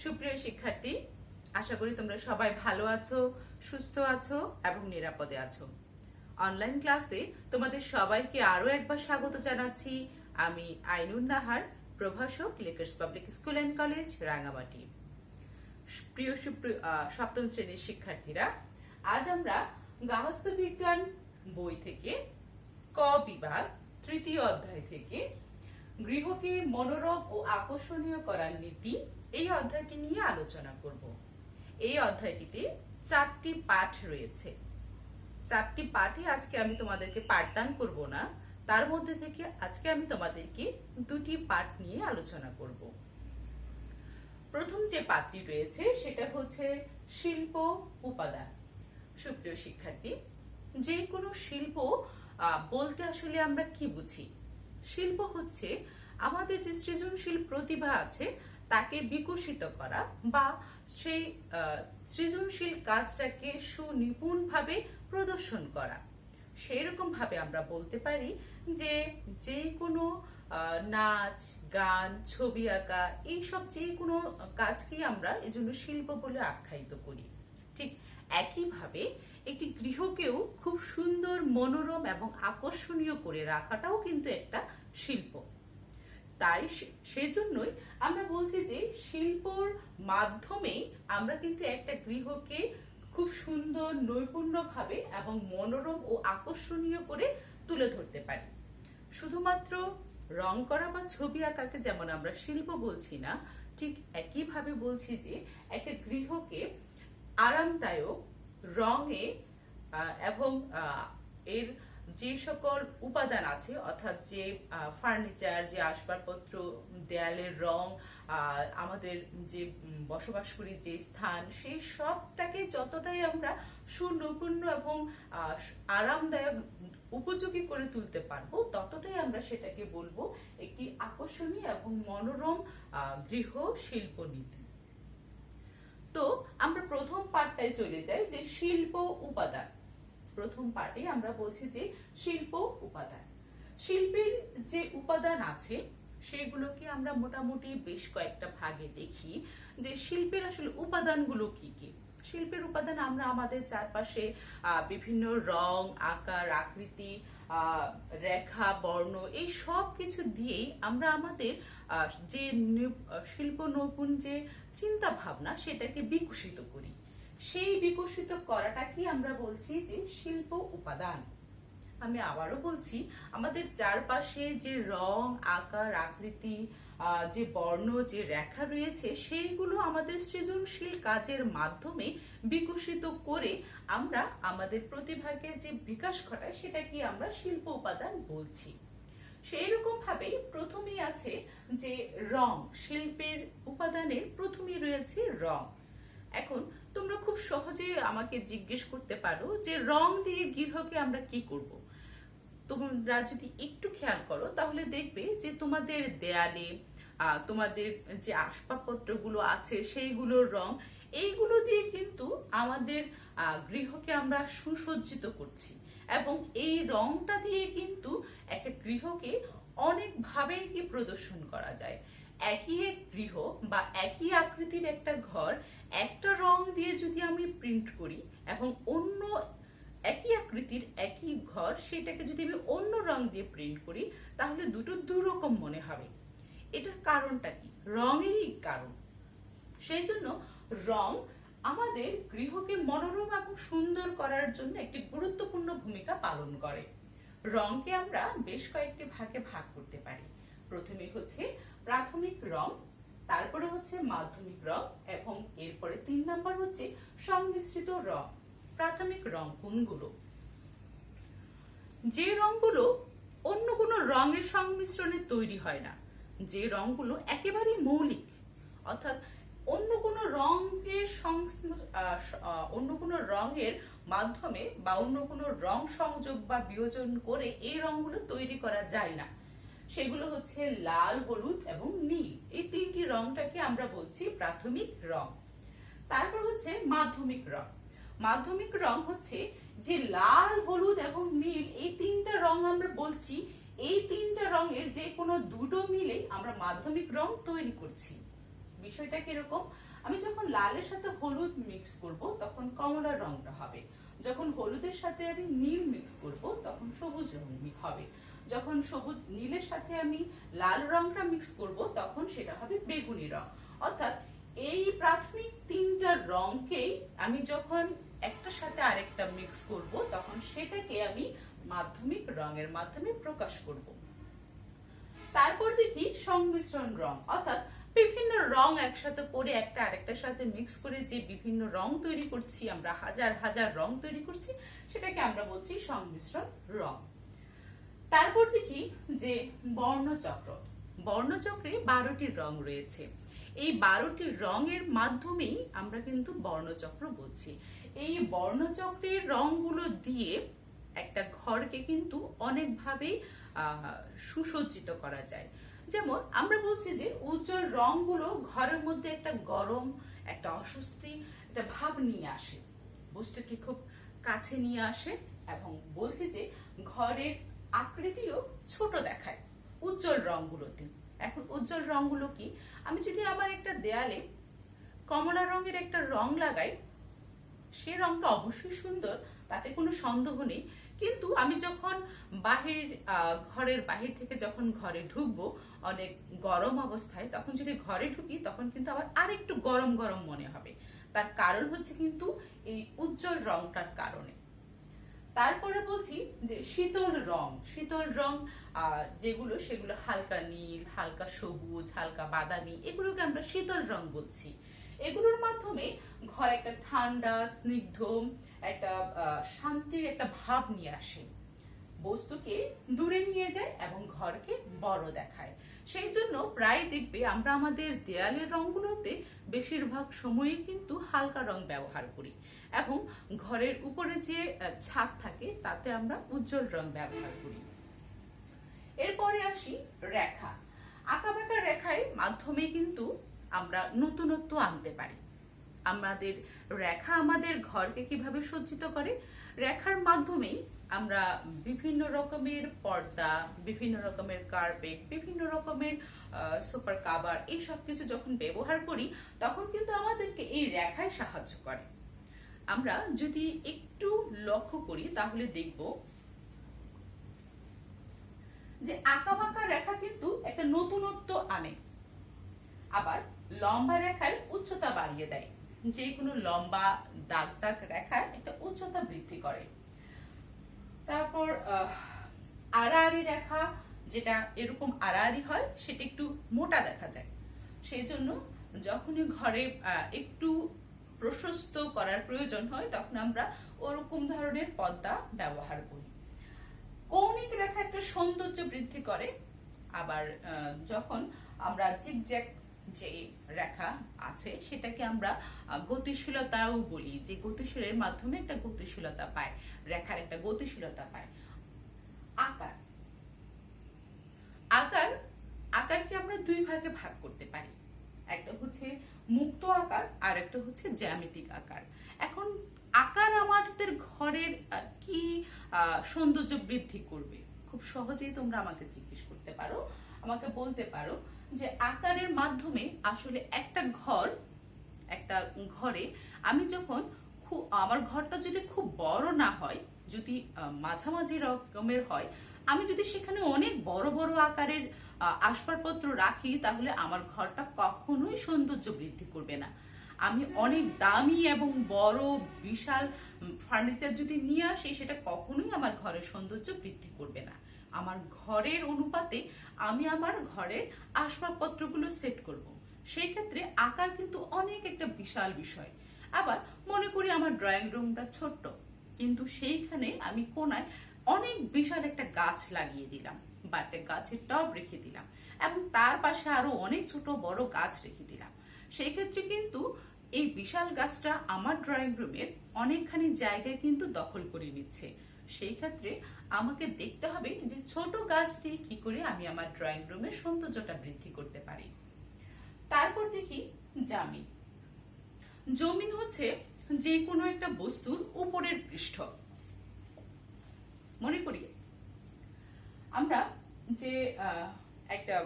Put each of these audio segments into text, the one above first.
সুপ্রিয় শিক্ষার্থী, আশা করি তোমরা সবাই ভালো আছো, সুস্থ আছো এবং নিরাপদে আছো। অনলাইন ক্লাসে তোমাদের সবাইকে আরো একবার স্বাগত জানাচ্ছি। আমি আইনুন নাহার, প্রভাষক, Lakers public school and college, Rangamati. প্রিয় সপ্তম শ্রেণীর শিক্ষার্থীরা, আজ আমরা গার্হস্থ্য বিজ্ঞান বই থেকে ক বিভাগ তৃতীয় অধ্যায় থেকে গৃহকে মনোরম ও আকর্ষণীয় করার নীতি এই অধ্যায়টি নিয়ে আলোচনা করব। এই অধ্যায়টিতে 4টি পাঠ রয়েছে। 4টি পাঠে আজকে আমি তোমাদেরকে পাঠদান করব না, তার মধ্যে থেকে আজকে আমি তোমাদেরকে 2টি পাঠ নিয়ে আলোচনা করব। প্রথম যে পাঠটি রয়েছে সেটা হচ্ছে শিল্প উপাদান। সুপ্রিয় শিক্ষার্থী, যে কোনো শিল্প বলতে আসলে আমরা কি বুঝি? শিল্প হচ্ছে আমাদের যে সৃজনশীল প্রতিভা আছে তাকে বিকশিত করা বা সেই সৃজনশীল কাজটাকে সুনিপুণভাবে প্রদর্শন করা। সেই রকম ভাবে আমরা বলতে পারি যে কোনো নাচ, গান, ছবি আঁকা, এইসব যে কোনো কাজকেই আমরা এজন্য শিল্প বলে আখ্যায়িত করি। ঠিক একইভাবে একটি গৃহকেও খুব সুন্দর, মনোরম এবং আকর্ষণীয় করে রাখাটাও কিন্তু একটা শিল্প। তাই সেই জন্যই আমরা বলছি যে শিল্পর মাধ্যমে আমরা কিন্তু একটা গৃহকে খুব সুন্দর, নৈপুণ্যভাবে এবং মনোরম ও আকর্ষণীয় করে তুলে ধরতে পারি। শুধুমাত্র রং করা বা ছবি আঁকাকে যেমন আমরা শিল্প বলছি না, ঠিক একইভাবে বলছি যে একটা গৃহকে আরামদায়ক রঙে এবং এর যে সকল উপাদান আছে, অর্থাৎ যে ফার্নিচার, যে আসবাবপত্র, দেয়ালের রং, আমাদের যে বসবাস করি যে স্থান, সেই সবটাকে যতটাই আমরা সুনৈপুণ্য এবং আরামদায়ক উপযোগী করে তুলতে পারবো, ততটাই আমরা সেটাকে বলবো একটি আকর্ষণীয় এবং মনোরম গৃহ শিল্প নীতি। তো আমরা প্রথম পাঠটায় চলে যাই, যে শিল্প উপাদান। প্রথম পাঠে আমরা বলছি যে শিল্প উপাদান। শিল্পের যে উপাদান আছে সেগুলোকে আমরা মোটামুটি বেশ কয়েকটা ভাগে দেখি, যে শিল্পের আসলে উপাদানগুলো কি কি। শিল্পের উপাদান আমরা আমাদের চারপাশে বিভিন্ন রং, আকার, আকৃতি, রেখা, বর্ণ, এই সব কিছু দিয়েই আমরা আমাদের যে শিল্প নৈপুণ যে চিন্তা ভাবনা সেটাকে বিকশিত করি। সেই বিকশিত করাটাকে আমরা বলছি যে শিল্প উপাদান। আমি আবারও বলছি, আমাদের চারপাশে যে রং, আকার, আকৃতি, যে বর্ণ, যে রেখা রয়েছে, সেইগুলো আমাদের সৃজনশীল কাজের মাধ্যমে বিকশিত করে আমরা আমাদের প্রতিভাকে যে বিকাশ ঘটায় সেটাকে আমরা শিল্প উপাদান বলছি। সেই রকম ভাবে প্রথমেই আছে যে রং। শিল্পের উপাদানের প্রথমেই রয়েছে রং। এখন তোমরা খুব সহজে আমাকে জিজ্ঞেস করতে পারো যে রং দিয়ে গৃহকে আমরা কি করব। তোমরা যদি একটু খেয়াল করো তাহলে দেখবে যে তোমাদের দেয়ালে, তোমাদের যে আসবাবপত্রগুলো আছে সেইগুলোর রং, এইগুলো দিয়ে কিন্তু আমাদের গৃহকে আমরা সুসজ্জিত করছি। এবং এই রংটা দিয়ে কিন্তু একটা গৃহকে অনেকভাবে কি প্রদর্শন করা যায়। একই এক গৃহ বা একই আকৃতির একটা ঘর একটা রং দিয়ে যদি আমি প্রিন্ট করি এবং অন্য একই আকৃতির একই ঘর সেটাকে যদি আমি অন্য রং দিয়ে প্রিন্ট করি, তাহলে দুটো দুরকম মনে হবে। এটার কারণটা কি? রঙেরই কারণ। সেই জন্য রং আমাদের গৃহকে মনোরম এবং সুন্দর করার জন্য একটি গুরুত্বপূর্ণ ভূমিকা পালন করে। রংকে আমরা বেশ কয়েকটি ভাগে ভাগ করতে পারি। প্রথমে হচ্ছে প্রাথমিক রং, তারপরে হচ্ছে মাধ্যমিক রং এবং এরপরে 3 নাম্বার হচ্ছে সংমিশ্রিত রং। প্রাথমিক রং কোনগুলো? যে রংগুলো অন্য কোনো রঙের সংমিশ্রণে তৈরি হয় না, যে রংগুলো একেবারেই মৌলিক, অর্থাৎ অন্য কোনো রঙের মাধ্যমে বা অন্য কোনো রং সংযোগ বা বিয়োজন করে এই রংগুলো তৈরি করা যায় না, সেগুলো হচ্ছে লাল, হলুদ এবং নীল। এই 3টি রংটাকে আমরা বলছি প্রাথমিক রং। তারপর হচ্ছে মাধ্যমিক রং। মাধ্যমিক রং হচ্ছে যে লাল, হলুদ এবং নীল, এই 3টা রং আমরা বলছি, এই 3টা রঙের যে কোনো দুটো মিলে আমরা মাধ্যমিক রং তৈরি করছি। বিষয়টা কিরকম? আমি যখন লালের সাথে হলুদ মিক্স করব তখন কমলা রংটা হবে, যখন হলুদের সাথে আমি নীল মিক্স করব তখন সবুজ রং হবে, যখন সবুজ নীলের সাথে আমি লাল রংটা মিক্স করব তখন সেটা হবে বেগুনি রং। অর্থাৎ এই প্রাথমিক তিনটা রংকেই আমি যখন একটার সাথে আরেকটা মিক্স করব তখন সেটাকে আমি মাধ্যমিক রঙের মাধ্যমে প্রকাশ করব। তারপর দেখি সংমিশ্রণ রং, অর্থাৎ বিভিন্ন রং একসাথে করে একটা আরেকটার সাথে মিক্স করে যে বিভিন্ন রং তৈরি করছি, আমরা হাজার হাজার রং তৈরি করছি, সেটাকে আমরা বলছি সংমিশ্রণ রং। তারপর দেখি যে বর্ণচক্র। বর্ণচক্রে 12টি রং রয়েছে। এই 12টি রঙের মাধ্যমেই আমরা কিন্তু বর্ণচক্র বলছি। এই বর্ণচক্রের রংগুলো দিয়ে একটা ঘরকে কিন্তু অনেকভাবেই সুসজ্জিত করা যায়। যেমন আমরা বলছি যে উজ্জ্বল রংগুলো ঘরের মধ্যে একটা গরম, একটা অস্বস্তি, একটা ভাব নিয়ে আসে, বস্তুকে খুব কাছে নিয়ে আসে এবং বলছি যে ঘরের আকৃতিও ছোট দেখায় উজ্জ্বল রংগুলোতে। এখন উজ্জ্বল রংগুলো কি? আমি যদি আমার একটা দেয়ালে কমলা রঙের একটা রং লাগাই, সে রংটা অবশ্যই সুন্দর, তাতে কোনো সন্দেহ নেই। কিন্তু আমি যখন ঘরের বাহির থেকে যখন ঘরে ঢুকবো অনেক গরম অবস্থায়, তখন যদি ঘরে ঢুকি তখন কিন্তু আবার আরেকটু গরম গরম মনে হবে। তার কারণ হচ্ছে কিন্তু এই উজ্জ্বল রংটার কারণে। তারপরে বলছি যে শীতল রং। শীতল রং যেগুলো, সেগুলো হালকা নীল, হালকা সবুজ, হালকা বাদামি, এগুলোকে আমরা শীতল রং বলছি। এগুলোর মাধ্যমে ঘর একটা ঠান্ডা, স্নিগ্ধ, একটা শান্তির একটা ভাব নিয়ে আসে, বস্তুকে দূরে নিয়ে যায় এবং ঘরকে বড় দেখায়। সেই জন্য প্রায় দেখবে আমরা আমাদের দেয়ালের রংগুলোতে বেশিরভাগ সময়ই কিন্তু হালকা রং ব্যবহার করি এবং ঘরের উপরে যে ছাদ থাকে তাতে আমরা উজ্জ্বল রং ব্যবহার করি। এরপরে আসি রেখা। আঁকাবাঁকা রেখার মাধ্যমে কিন্তু আমরা নতুনত্ব আনতে পারি। আমাদের রেখা আমাদের ঘরকে কিভাবে সজ্জিত করে? রেখার মাধ্যমেই আমরা বিভিন্ন রকমের পর্দা, বিভিন্ন রকমের কার্পেট, বিভিন্ন রকমের সুপার কাভার, এই সব কিছু যখন ব্যবহার করি তখন কিন্তু আমাদেরকে এই রেখায় সাহায্য করে। আমরা যদি একটু লক্ষ্য করি তাহলে দেখব যে আঁকাবাঁকা রেখা কিন্তু একটা নতুনত্ব আনে, আবার লম্বা রেখায় উচ্চতা বাড়িয়ে দেয়। যে কোনো লম্বা দাগ দাগ রেখায় একটা উচ্চতা বৃদ্ধি করে। তারপর আড়াআড়ি রেখা, যেটা এরকম আড়াআড়ি হয় সেটা একটু মোটা দেখা যায়, সেই জন্য যখনই ঘরে একটু প্রশস্ত করার প্রয়োজন হয় তখন আমরা ওরকম ধরনের পর্দা ব্যবহার করি। কৌণিক রেখা একটা সৌন্দর্য বৃদ্ধি করে, আবার যখন আমরা জিগজ্যাগ যে রেখা আছে সেটাকে আমরা গতিশীলতাও বলি, যে গতিশীলের মাধ্যমে একটা গতিশীলতা পায়, রেখার একটা গতিশীলতা পায়। আকার। আকার আকারকে আমরা দুই ভাগে ভাগ করতে পারি, একটা হচ্ছে মুক্ত আকার আর একটা হচ্ছে জ্যামিতিক আকার। এখন আকার আমাদের ঘরের কি সৌন্দর্য বৃদ্ধি করবে? খুব সহজেই তোমরা আমাকে জিজ্ঞেস করতে পারো, আমাকে বলতে পারো যে আকারের মাধ্যমে আসলে একটা ঘরে আমি যখন আমার ঘরটা যদি খুব বড় না হয়, যদি মাঝামাঝি রকমের হয়, আমি যদি সেখানে অনেক বড় বড় আকারের আসবাবপত্র রাখি তাহলে আমার ঘরটা কখনোই সৌন্দর্য বৃদ্ধি করবে না। আমি অনেক দামি এবং বড় বিশাল ফার্নিচার যদি নিয়ে আসি সেটা কখনোই আমার ঘরের সৌন্দর্য বৃদ্ধি করবে না। আমার ঘরের অনুপাতে আমি আমার ঘরের আসবাবপত্রগুলো সেট করব। সেই ক্ষেত্রে আকার কিন্তু অনেক একটা বিশাল বিষয়। আবার মনে করি আমার ড্রয়িং রুমটা ছোট্ট, কিন্তু সেইখানে আমি কোনায় অনেক বিশাল একটা গাছ লাগিয়ে দিলাম বা একটা গাছের টব রেখে দিলাম এবং তার পাশে আরো অনেক ছোট বড় গাছ রেখে দিলাম। সেই ক্ষেত্রে কিন্তু এই বিশাল গাছটা আমার ড্রয়িং রুমের অনেকখানি জায়গায় কিন্তু দখল করে নিচ্ছে। সেই ক্ষেত্রে আমাকে দেখতে হবে যে ছোট গাছ দিয়ে কি করে আমি আমার ড্রয়িং রুমের সৌন্দর্যটা বৃদ্ধি করতে পারি। তারপর দেখি জামিন। জমিন হচ্ছে যে কোনো একটা বস্তুর উপরের পৃষ্ঠ। মনে করি আমরা যে একটা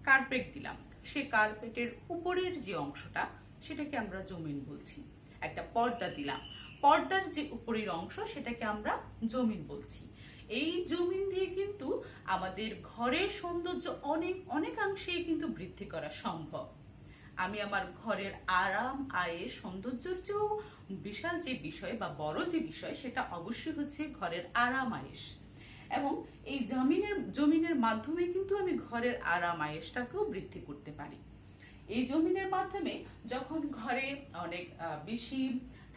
কার্পেট দিলাম, সে কার্পেটের উপরের যে অংশটা সেটাকে আমরা জমিন বলছি। একটা পর্দা দিলাম, পর্দার যে উপরের অংশ সেটাকে আমরা জমিন বলছি। এই জমিন দিয়ে কিন্তু আমাদের ঘরের সৌন্দর্য অনেকাংশেই কিন্তু বৃদ্ধি করা সম্ভব। আমি আমার ঘরের আরাম, আয়েস, সৌন্দর্যের চেয়েও বিশাল যে বিষয় বা বড় যে বিষয় সেটা অবশ্যই হচ্ছে ঘরের আরাম, আয়েস। এবং এই জমিনের মাধ্যমে কিন্তু আমি ঘরের আরাম, আয়েসটাকেও বৃদ্ধি করতে পারি। এই জমিনের মাধ্যমে যখন ঘরে অনেক বেশি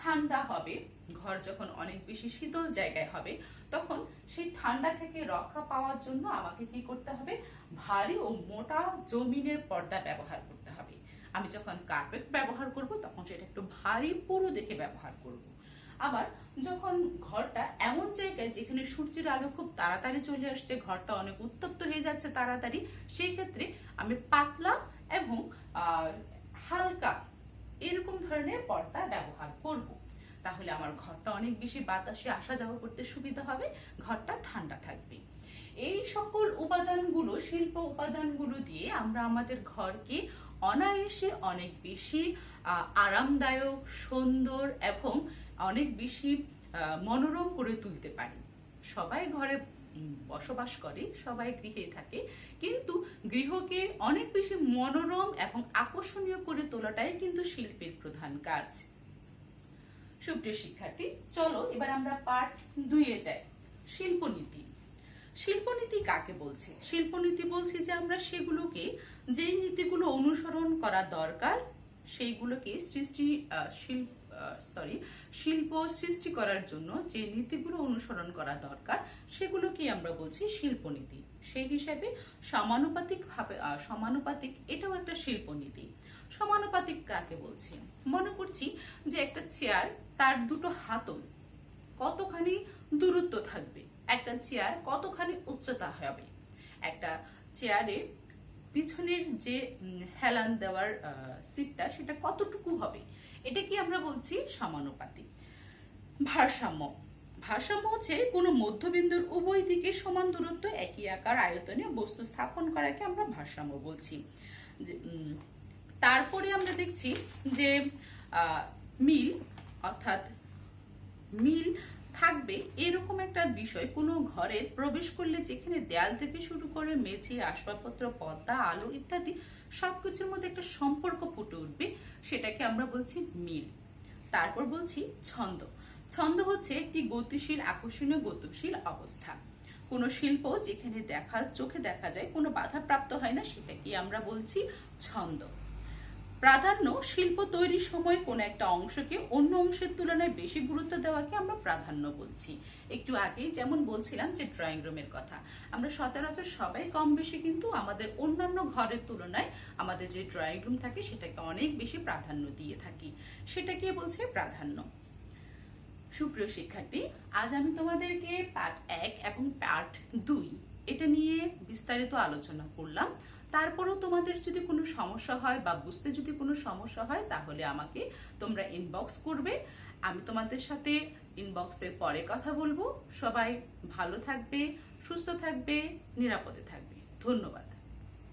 ঠান্ডা হবে, ঘর যখন অনেক বেশি শীতল জায়গায় হবে, তখন সেই ঠান্ডা থেকে রক্ষা পাওয়ার জন্য আমাকে কি করতে হবে? ভারী ও মোটা জমিনের পর্দা ব্যবহার করতে হবে। আমি যখন কার্পেট ব্যবহার করব তখন সেটা একটু ভারী পুরো দেখে ব্যবহার করব। আবার যখন ঘরটা এমন জায়গায় যেখানে সূর্যের আলো খুব তাড়াতাড়ি চলে আসছে, ঘরটা অনেক উত্তপ্ত হয়ে যাচ্ছে তাড়াতাড়ি, সেই ক্ষেত্রে আমি পাতলা এবং হালকা এরকম ধরনের পর্দা ব্যবহার করব। তাহলে আমার ঘরটা অনেক বেশি বাতাসে আসা যাওয়া করতে সুবিধা হবে, ঘরটা ঠান্ডা থাকবে। এই সকল উপাদানগুলো, শিল্প উপাদানগুলো দিয়ে আমরা আমাদের ঘরকে অনায়াসে অনেক বেশি আরামদায়ক, সুন্দর এবং অনেক বেশি মনোরম করে তুলতে পারি। সবাই ঘরে বসবাস করে, সবাই গৃহে থাকে, কিন্তু গৃহকে অনেক বেশি মনোরম এবং আকর্ষণীয় করে তোলাটাই কিন্তু শিল্পের প্রধান কাজ। সুপ্রিয় শিক্ষার্থী, চলো এবার আমরা পার্ট 2-এ যাই। শিল্পনীতি। শিল্পনীতি কাকে বলছে? শিল্পনীতি বলছে যে আমরা সেগুলোকে, যেই নীতিগুলো অনুসরণ করা দরকার সেইগুলোকে শিল্প সৃষ্টি করার জন্য যে নীতিগুলো অনুসরণ করা দরকার সেগুলোকে আমরা বলছি শিল্পনীতি। সেই হিসাবে সমানুপাতিক এটাও একটা শিল্পনীতি। সমানুপাতিক কাকে বলছি? মনে করছি যে একটা চেয়ার, তার দুটো হাতল কতখানি দূরত্ব থাকবে, একটা চেয়ার কতখানি উচ্চতা হবে, একটা চেয়ারে পিছনের যে হেলান দেওয়ার সিটটা সেটা কতটুকু হবে, এটা কি আমরা বলছি সমানুপাতিক। ভারসাম্য। ভারসাম্য হচ্ছে কোনো মধ্যবিন্দুর উভয় দিকে সমান দূরত্ব, একই আকার, আয়তনে বস্তু স্থাপন করাকে আমরা ভারসাম্য বলছি। তারপরে আমরা দেখছি যে মিল, অর্থাৎ মিল থাকবে এরকম একটা বিষয়। কোনো ঘরে প্রবেশ করলে যেখানে দেয়াল থেকে শুরু করে মেঝে, আসবাবপত্র, পর্দা, আলো ইত্যাদি সবকিছুর মধ্যে একটা সম্পর্ক ফুটে উঠবে, সেটাকে আমরা বলছি মিল। তারপর বলছি ছন্দ। ছন্দ হচ্ছে একটি গতিশীল, আকর্ষণীয়, গতিশীল অবস্থা। কোনো শিল্প যেখানে চোখে দেখা যায়, কোনো বাধা প্রাপ্ত হয় না, সেটাকে আমরা বলছি ছন্দ। প্রাধান্য। শিল্প তৈরির সময় কোন একটা অংশকে অন্য অংশের তুলনায় বেশি গুরুত্ব দেওয়াকে আমরা প্রাধান্য বলছি। একটু আগেই যেমন বলছিলাম যে ড্রয়িং রুমের কথা, আমরা সচরাচর সবাই কম বেশি কিন্তু আমাদের অন্যান্য ঘরের তুলনায় আমাদের যে ড্রয়িং রুম থাকে সেটাকে অনেক বেশি প্রাধান্য দিয়ে থাকি, সেটাকে বলছে প্রাধান্য। সুপ্রিয় শিক্ষার্থী, আজ আমি তোমাদেরকে পার্ট 1 এবং পার্ট 2 এটা নিয়ে বিস্তারিত আলোচনা করলাম। তারপরও তোমাদের যদি কোনো সমস্যা হয় বা বুঝতে যদি কোনো সমস্যা হয় তাহলে আমাকে তোমরা ইনবক্স করবে। আমি তোমাদের সাথে ইনবক্সের পরে কথা বলবো। সবাই ভালো থাকবে, সুস্থ থাকবে, নিরাপদে থাকবে। ধন্যবাদ।